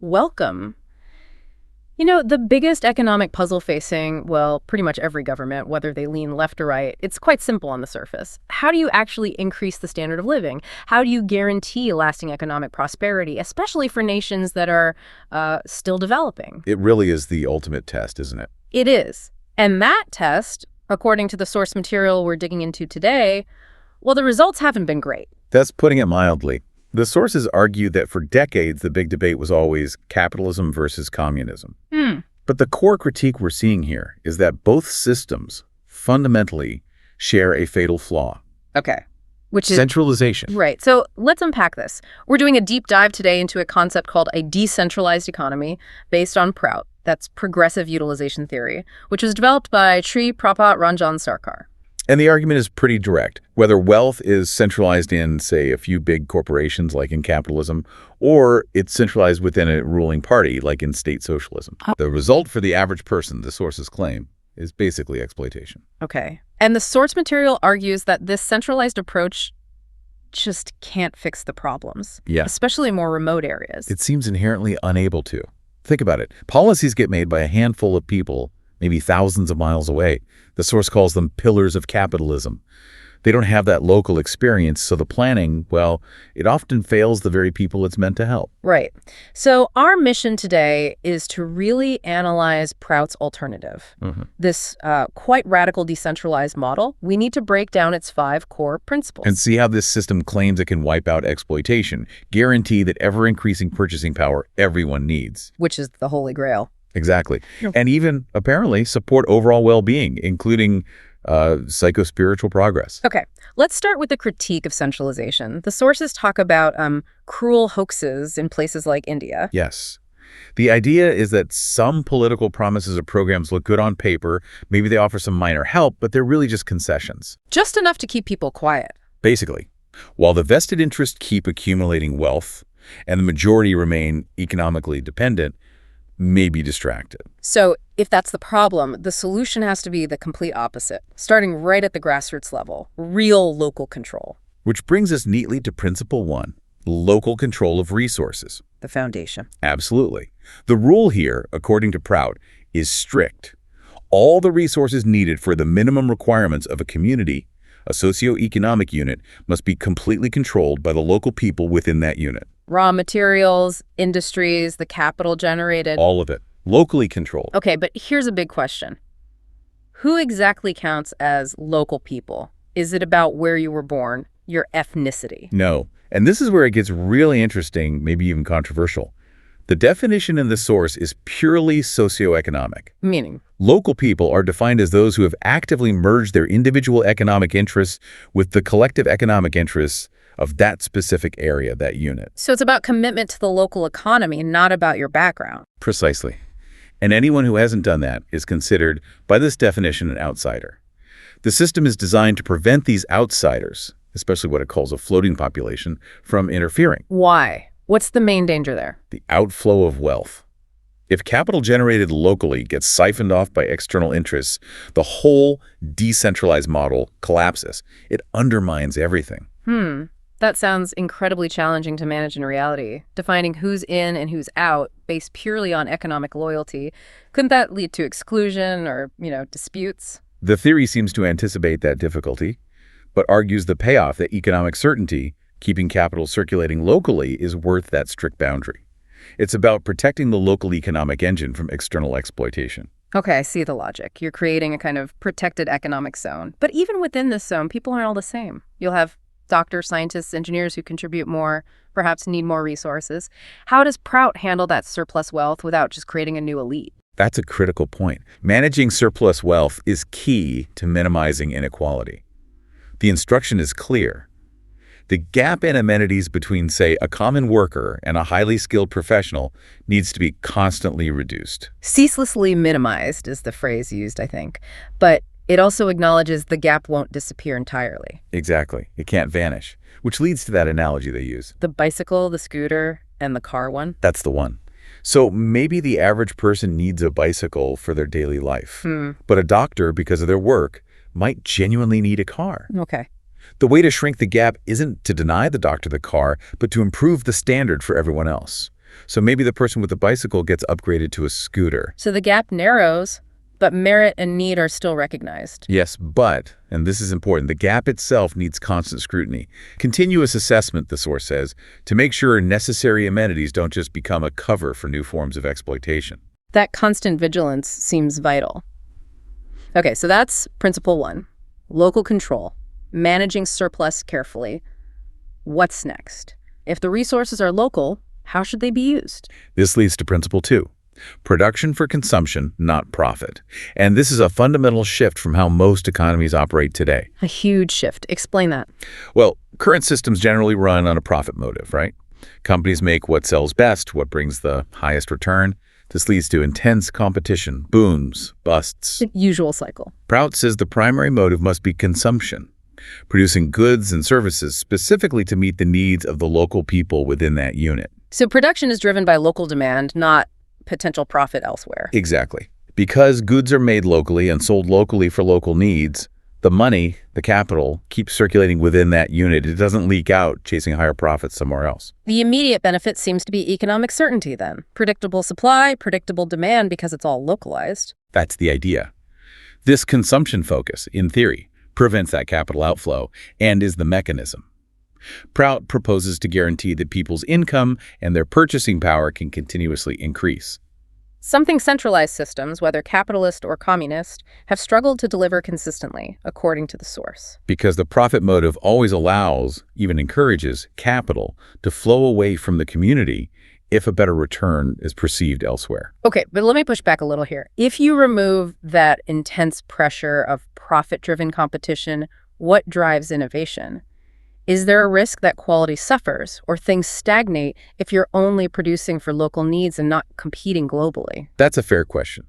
Welcome. The biggest economic puzzle facing, well, pretty much every government, whether they lean left or right, it's quite simple on the surface. How do you actually increase the standard of living? How do you guarantee lasting economic prosperity, especially for nations that are still developing? It really is the ultimate test, isn't it? It is. And that test, according to the source material we're digging into today, well, the results haven't been great. That's putting it mildly. The sources argue that for decades, the big debate was always capitalism versus communism. But the core critique we're seeing here is that both systems fundamentally share a fatal flaw. Okay. Which is centralization. Right. So let's unpack this. We're doing a deep dive today into a concept called a decentralized economy based on PROUT. That's Progressive Utilization Theory, which was developed by Shrii Prabhat Ranjan Sarkar. And the argument is pretty direct. Whether wealth is centralized in, say, a few big corporations like in capitalism, or it's centralized within a ruling party like in state socialism. The result for the average person, the sources claim, is basically exploitation. Okay. And the source material argues that this centralized approach just can't fix the problems, especially in more remote areas. It seems inherently unable to. Think about it. Policies get made by a handful of people, maybe thousands of miles away. The source calls them pillars of capitalism. They don't have that local experience, so the planning, well, it often fails the very people it's meant to help. Right. So our mission today is to really analyze PROUT's alternative. This quite radical decentralized model. We need to break down its 5 core principles. And see how this system claims it can wipe out exploitation, guarantee that ever-increasing purchasing power everyone needs. Which is the holy grail. Exactly. And even, apparently, support overall well-being, including psycho-spiritual progress. Okay, let's start with the critique of centralization. The sources talk about cruel hoaxes in places like India. Yes. The idea is that some political promises or programs look good on paper. Maybe they offer some minor help, but they're really just concessions. Just enough to keep people quiet. Basically, while the vested interests keep accumulating wealth and the majority remain economically dependent, may be distracted. So if that's the problem, the solution has to be the complete opposite, starting right at the grassroots level, real local control. Which brings us neatly to principle 1, local control of resources. The foundation. Absolutely. The rule here, according to PROUT, is strict. All the resources needed for the minimum requirements of a community, a socioeconomic unit, must be completely controlled by the local people within that unit. Raw materials, industries, the capital generated. All of it. Locally controlled. Okay, but here's a big question. Who exactly counts as local people? Is it about where you were born, your ethnicity? No. And this is where it gets really interesting, maybe even controversial. The definition in the source is purely socioeconomic. Meaning? Local people are defined as those who have actively merged their individual economic interests with the collective economic interests of that specific area, that unit. So it's about commitment to the local economy, not about your background. Precisely. And anyone who hasn't done that is considered, by this definition, an outsider. The system is designed to prevent these outsiders, especially what it calls a floating population, from interfering. Why? What's the main danger there? The outflow of wealth. If capital generated locally gets siphoned off by external interests, the whole decentralized model collapses. It undermines everything. That sounds incredibly challenging to manage in reality. Defining who's in and who's out based purely on economic loyalty. Couldn't that lead to exclusion or, disputes? The theory seems to anticipate that difficulty, but argues the payoff that economic certainty, keeping capital circulating locally, is worth that strict boundary. It's about protecting the local economic engine from external exploitation. Okay, I see the logic. You're creating a kind of protected economic zone. But even within this zone, people aren't all the same. You'll have doctors, scientists, engineers who contribute more, perhaps need more resources. How does PROUT handle that surplus wealth without just creating a new elite? That's a critical point. Managing surplus wealth is key to minimizing inequality. The instruction is clear. The gap in amenities between, say, a common worker and a highly skilled professional needs to be constantly reduced. Ceaselessly minimized is the phrase used, I think. But it also acknowledges the gap won't disappear entirely. Exactly. It can't vanish, which leads to that analogy they use. The bicycle, the scooter, and the car one? That's the one. So maybe the average person needs a bicycle for their daily life, but a doctor, because of their work, might genuinely need a car. Okay. The way to shrink the gap isn't to deny the doctor the car, but to improve the standard for everyone else. So maybe the person with the bicycle gets upgraded to a scooter. So the gap narrows, but merit and need are still recognized. Yes, but, and this is important, the gap itself needs constant scrutiny. Continuous assessment, the source says, to make sure necessary amenities don't just become a cover for new forms of exploitation. That constant vigilance seems vital. Okay, so that's principle 1. Local control. Managing surplus carefully. What's next? If the resources are local, how should they be used? This leads to principle 2. Production for consumption, not profit. And this is a fundamental shift from how most economies operate today. A huge shift. Explain that. Well, current systems generally run on a profit motive, right? Companies make what sells best, what brings the highest return. This leads to intense competition, booms, busts. The usual cycle. PROUT says the primary motive must be consumption, producing goods and services specifically to meet the needs of the local people within that unit. So production is driven by local demand, not potential profit elsewhere. Exactly. Because goods are made locally and sold locally for local needs, the money, the capital, keeps circulating within that unit. It doesn't leak out, chasing higher profits somewhere else. The immediate benefit seems to be economic certainty then. Predictable supply, predictable demand because it's all localized. That's the idea. This consumption focus, in theory, prevents that capital outflow and is the mechanism. PROUT proposes to guarantee that people's income and their purchasing power can continuously increase. Something centralized systems, whether capitalist or communist, have struggled to deliver consistently, according to the source. Because the profit motive always allows, even encourages, capital to flow away from the community if a better return is perceived elsewhere. Okay, but let me push back a little here. If you remove that intense pressure of profit-driven competition, what drives innovation? Is there a risk that quality suffers or things stagnate if you're only producing for local needs and not competing globally? That's a fair question.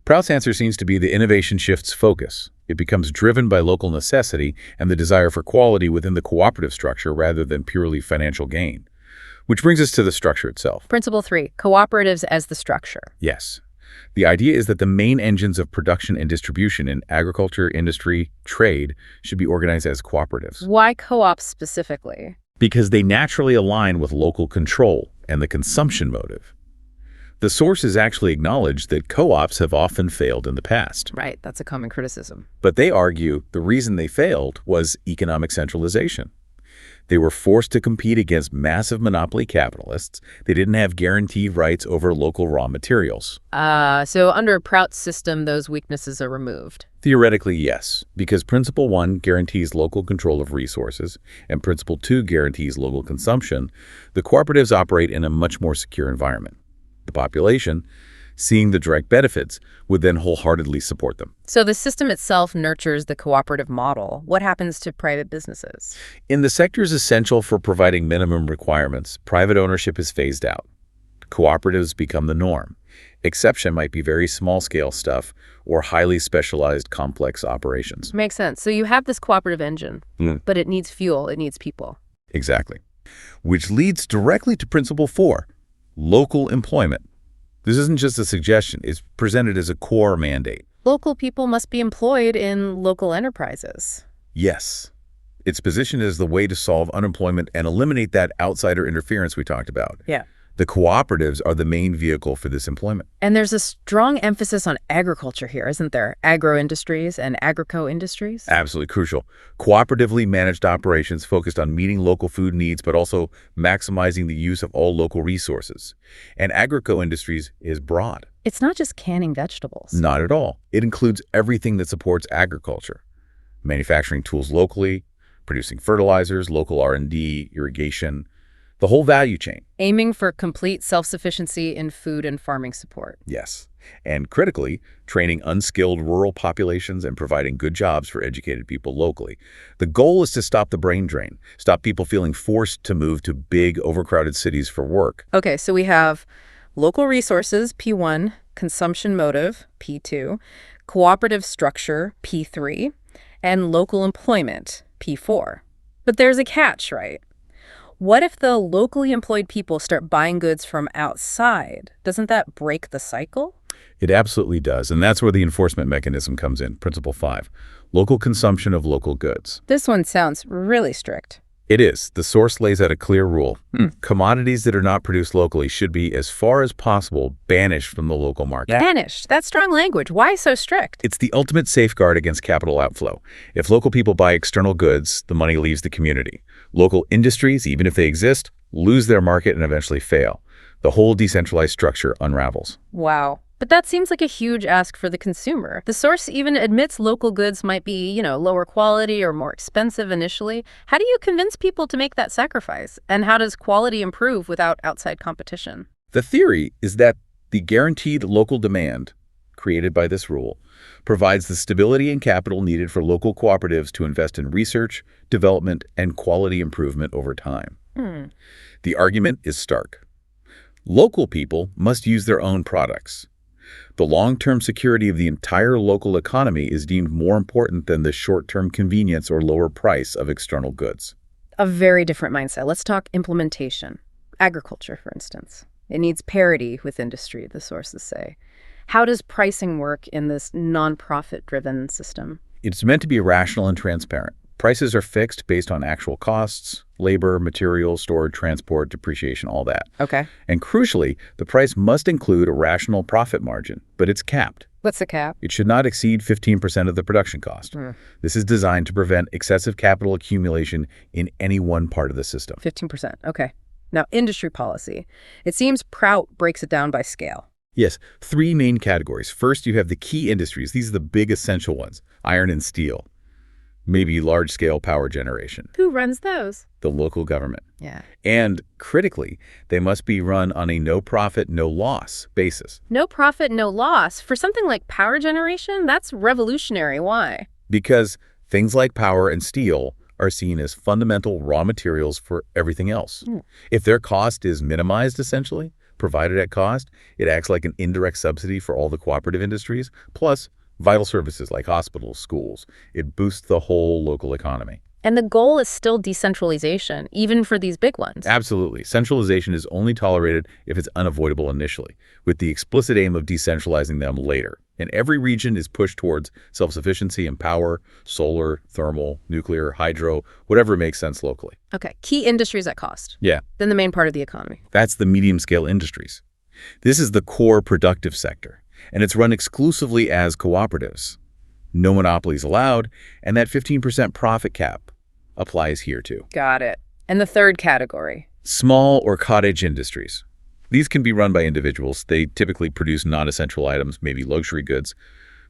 PROUT's answer seems to be the innovation shifts focus. It becomes driven by local necessity and the desire for quality within the cooperative structure rather than purely financial gain. Which brings us to the structure itself. Principle 3, cooperatives as the structure. Yes. The idea is that the main engines of production and distribution in agriculture, industry, trade should be organized as cooperatives. Why co-ops specifically? Because they naturally align with local control and the consumption motive. The sources actually acknowledge that co-ops have often failed in the past. Right, that's a common criticism. But they argue the reason they failed was economic centralization. They were forced to compete against massive monopoly capitalists. They didn't have guaranteed rights over local raw materials. So under PROUT's system, those weaknesses are removed. Theoretically, yes, because Principle 1 guarantees local control of resources and Principle 2 guarantees local consumption. The cooperatives operate in a much more secure environment. The population, seeing the direct benefits, would then wholeheartedly support them. So the system itself nurtures the cooperative model. What happens to private businesses? In the sectors essential for providing minimum requirements, private ownership is phased out. Cooperatives become the norm. Exception might be very small-scale stuff or highly specialized complex operations. Makes sense. So you have this cooperative engine, but it needs fuel, it needs people. Exactly. Which leads directly to Principle 4, local employment. This isn't just a suggestion, it's presented as a core mandate. Local people must be employed in local enterprises. Yes. It's positioned as the way to solve unemployment and eliminate that outsider interference we talked about. Yeah. The cooperatives are the main vehicle for this employment. And there's a strong emphasis on agriculture here, isn't there? Agro-industries and agrico-industries? Absolutely crucial. Cooperatively managed operations focused on meeting local food needs, but also maximizing the use of all local resources. And agrico-industries is broad. It's not just canning vegetables. Not at all. It includes everything that supports agriculture. Manufacturing tools locally, producing fertilizers, local R&D, irrigation, the whole value chain. Aiming for complete self-sufficiency in food and farming support. Yes. And critically, training unskilled rural populations and providing good jobs for educated people locally. The goal is to stop the brain drain, stop people feeling forced to move to big, overcrowded cities for work. Okay, so we have local resources, P1, consumption motive, P2, cooperative structure, P3, and local employment, P4. But there's a catch, right? What if the locally employed people start buying goods from outside? Doesn't that break the cycle? It absolutely does, and that's where the enforcement mechanism comes in. Principle 5, local consumption of local goods. This one sounds really strict. It is. The source lays out a clear rule. Commodities that are not produced locally should be, as far as possible, banished from the local market. Banished. That's strong language. Why so strict? It's the ultimate safeguard against capital outflow. If local people buy external goods, the money leaves the community. Local industries, even if they exist, lose their market and eventually fail. The whole decentralized structure unravels. Wow. But that seems like a huge ask for the consumer. The source even admits local goods might be, lower quality or more expensive initially. How do you convince people to make that sacrifice? And how does quality improve without outside competition? The theory is that the guaranteed local demand, created by this rule, provides the stability and capital needed for local cooperatives to invest in research, development, and quality improvement over time. The argument is stark. Local people must use their own products. The long-term security of the entire local economy is deemed more important than the short-term convenience or lower price of external goods. A very different mindset. Let's talk implementation. Agriculture, for instance. It needs parity with industry, the sources say. How does pricing work in this non-profit-driven system? It's meant to be rational and transparent. Prices are fixed based on actual costs, labor, materials, storage, transport, depreciation, all that. Okay. And crucially, the price must include a rational profit margin, but it's capped. What's the cap? It should not exceed 15% of the production cost. This is designed to prevent excessive capital accumulation in any one part of the system. 15%. Okay. Now, industry policy. It seems PROUT breaks it down by scale. Yes, three main categories. First, you have the key industries. These are the big essential ones, iron and steel. Maybe large-scale power generation. Who runs those? The local government. Yeah. And critically, they must be run on a no-profit, no-loss basis. No profit, no loss. For something like power generation, that's revolutionary. Why? Because things like power and steel are seen as fundamental raw materials for everything else. If their cost is minimized, essentially, provided at cost, it acts like an indirect subsidy for all the cooperative industries, plus vital services like hospitals, schools. It boosts the whole local economy. And the goal is still decentralization, even for these big ones. Absolutely. Centralization is only tolerated if it's unavoidable initially, with the explicit aim of decentralizing them later. And every region is pushed towards self-sufficiency in power, solar, thermal, nuclear, hydro, whatever makes sense locally. Okay, key industries at cost. Yeah. Then the main part of the economy. That's the medium-scale industries. This is the core productive sector, and it's run exclusively as cooperatives. No monopolies allowed, and that 15% profit cap applies here too. Got it. And the third category? Small or cottage industries. These can be run by individuals. They typically produce non-essential items, maybe luxury goods,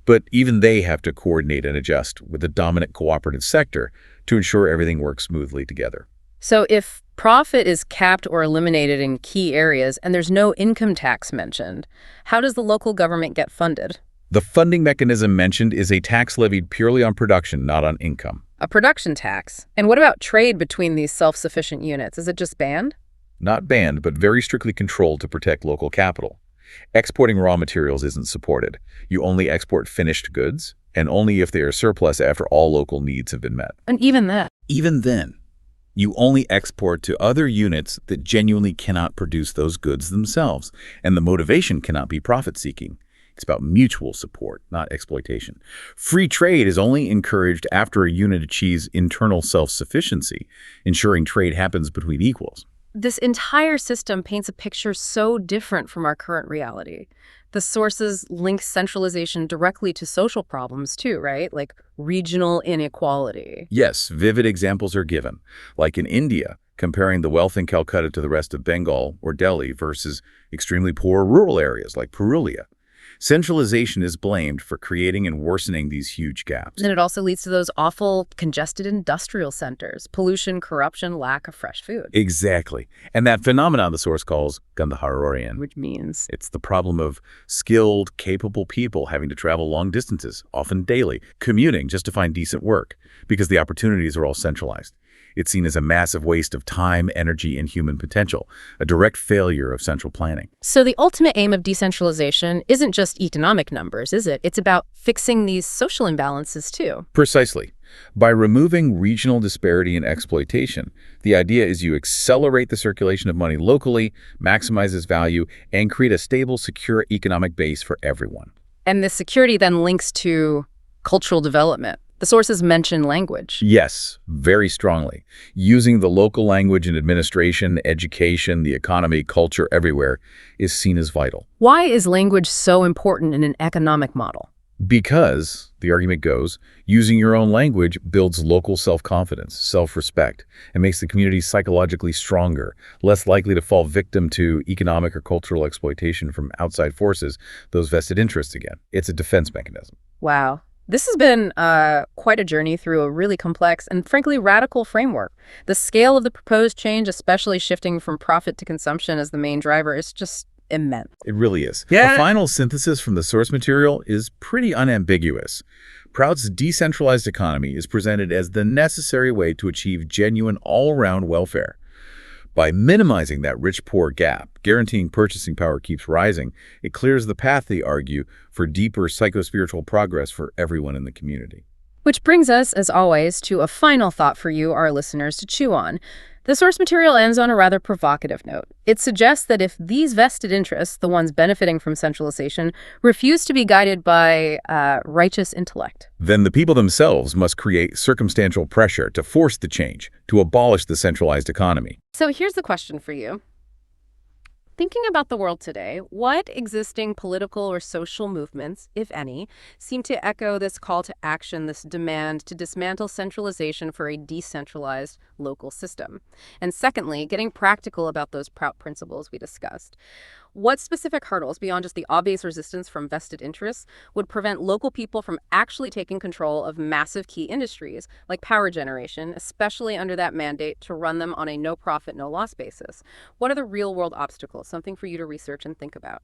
but even they have to coordinate and adjust with the dominant cooperative sector to ensure everything works smoothly together. So if profit is capped or eliminated in key areas and there's no income tax mentioned, how does the local government get funded? The funding mechanism mentioned is a tax levied purely on production, not on income. A production tax. And what about trade between these self-sufficient units? Is it just banned? Not banned, but very strictly controlled to protect local capital. Exporting raw materials isn't supported. You only export finished goods, and only if they are surplus after all local needs have been met. And even that? Even then, you only export to other units that genuinely cannot produce those goods themselves, and the motivation cannot be profit-seeking. It's about mutual support, not exploitation. Free trade is only encouraged after a unit achieves internal self-sufficiency, ensuring trade happens between equals. This entire system paints a picture so different from our current reality. The sources link centralization directly to social problems too, right? Like regional inequality. Yes, vivid examples are given, like in India, comparing the wealth in Calcutta to the rest of Bengal or Delhi versus extremely poor rural areas like Purulia. Centralization is blamed for creating and worsening these huge gaps. And it also leads to those awful congested industrial centers, pollution, corruption, lack of fresh food. Exactly. And that phenomenon the source calls Gandharorian. Which means? It's the problem of skilled, capable people having to travel long distances, often daily, commuting just to find decent work, because the opportunities are all centralized. It's seen as a massive waste of time, energy, and human potential, a direct failure of central planning. So the ultimate aim of decentralization isn't just economic numbers, is it? It's about fixing these social imbalances too. Precisely. By removing regional disparity and exploitation, the idea is you accelerate the circulation of money locally, maximize its value, and create a stable, secure economic base for everyone. And this security then links to cultural development. The The sources mention language. Yes, very strongly. Using the local language in administration, education, the economy, culture, everywhere is seen as vital. Why is language so important in an economic model? Because, the argument goes, using your own language builds local self-confidence, self-respect, and makes the community psychologically stronger, less likely to fall victim to economic or cultural exploitation from outside forces, those vested interests again. It's a defense mechanism. Wow. This has been quite a journey through a really complex and frankly radical framework. The scale of the proposed change, especially shifting from profit to consumption as the main driver, is just immense. It really is. Yeah. A final synthesis from the source material is pretty unambiguous. PROUT's decentralized economy is presented as the necessary way to achieve genuine all-around welfare. By minimizing that rich-poor gap, guaranteeing purchasing power keeps rising, it clears the path, they argue, for deeper psychospiritual progress for everyone in the community. Which brings us, as always, to a final thought for you, our listeners, to chew on. The source material ends on a rather provocative note. It suggests that if these vested interests, the ones benefiting from centralization, refuse to be guided by righteous intellect, then the people themselves must create circumstantial pressure to force the change, to abolish the centralized economy. So here's the question for you. Thinking about the world today, what existing political or social movements, if any, seem to echo this call to action, this demand to dismantle centralization for a decentralized local system? And secondly, getting practical about those PROUT principles we discussed. What specific hurdles, beyond just the obvious resistance from vested interests, would prevent local people from actually taking control of massive key industries like power generation, especially under that mandate to run them on a no-profit, no-loss basis? What are the real-world obstacles? Something for you to research and think about.